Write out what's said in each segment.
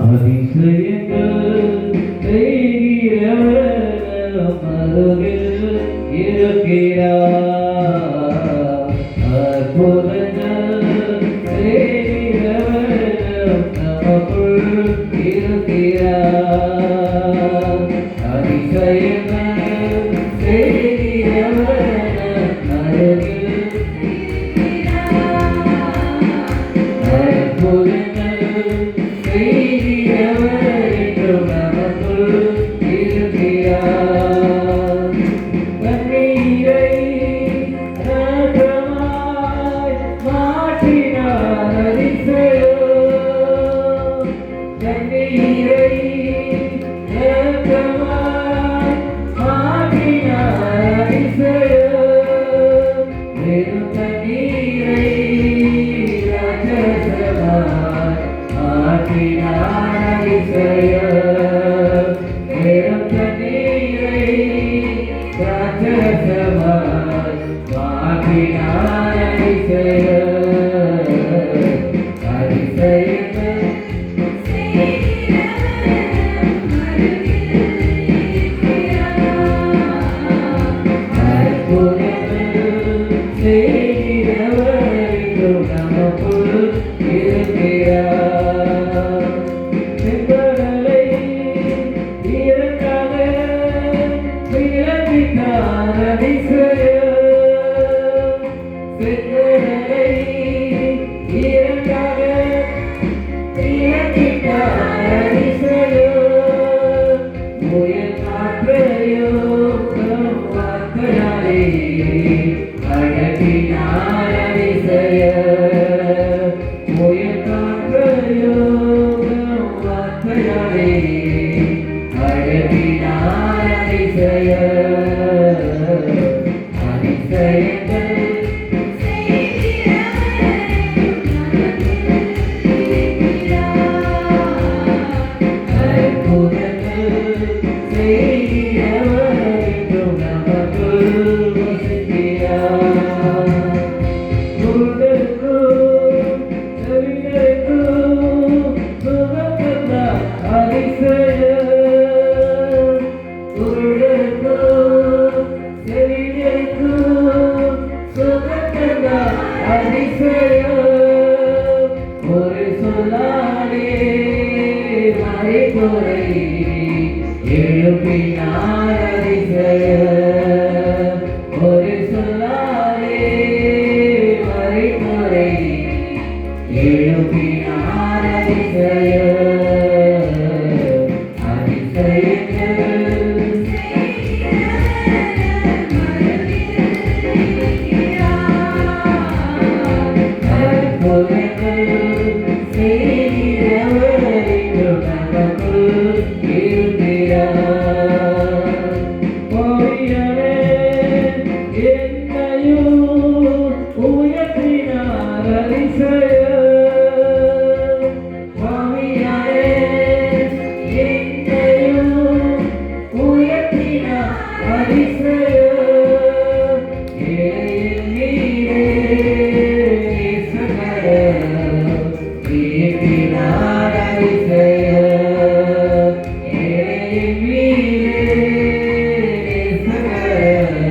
அதிசயங்கள் செய்கிறவர் அருகில் இருக்கிறார். அற்புதங்கள் செய்கிறவர் நமக்குள் இருக்கிறார். அதிசயங்கள் செய்கிறவர் அருகில் அற்புதங்கள் செய்கிறவர் என்றும் நமக்குள் இருக்கிறார். கண்ணீரை ரத்தமாய் மாற்றினார் அதிசயம். கண்ணீரை ரத்தமாய் மாற்றினார் அதிசயம். வெறும் கண்ணீரை ராஜசமாய் மாற்றினார் அதிசயம். வெறும் கண்ணீரை ராஜசமாய் மாற்றினார் அதிசயம். அதிசயங்கள் அற்புதங்கள் செய்கிறவர் என்றும் நமக்குள் இருக்கிறார். செங்கடலை இரண்டாக பிளப்பினார் அதிசயம். செங்கடலை இரண்டாக பிளப்பினார் அதிசயம். புயல் காற்றையோ வார்த்தையாலே அடக்கினார் அதிசயம். புயல் காற்றையோ வார்த்தையாலே அடக்கினார் அதிசயம். அதிசயங்கள் அற்புதங்கள் செய்கிறவர் என்றும் நமக்குள் வசிக்கிறார். குருடருக்கும் செவிடருக்கும் சுகம் தந்தார் அதிசயம். குருடருக்கும் செவிடருக்கும் சுகம் தந்தார் அதிசயம். ஒரு சொல்லாலே மறைபொறை எழுப்பினார் அதிசயம். ஒரு சொல்லாலே மறைபொறை எழுப்பினார் அதிசயம். அதிசயங்கள் அற்புதங்கள் செய்கிறவர் என்றும் நமக்குள் இருக்கிறார். பொய்யனே என்னையும் உயர்த்தினார் அதிசயம். பாவியானே என்னையும் உயர்த்தினார் அதிசயம். ஏழையின் மீதே நேசக்கரம் நீட்டினார் அதிசயம். ஏழையின் மீதே நேசக்கரம்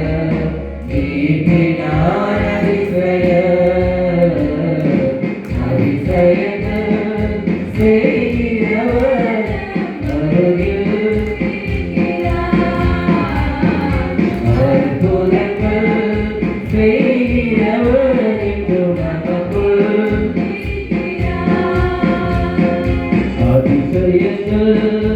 நீட்டினார் அதிசயம். அதிசயங்கள் செய்கிறவர் அருகில் அற்புதங்கள் செய்கிறவர் என்றும் நமக்குள் அதிசயங்கள்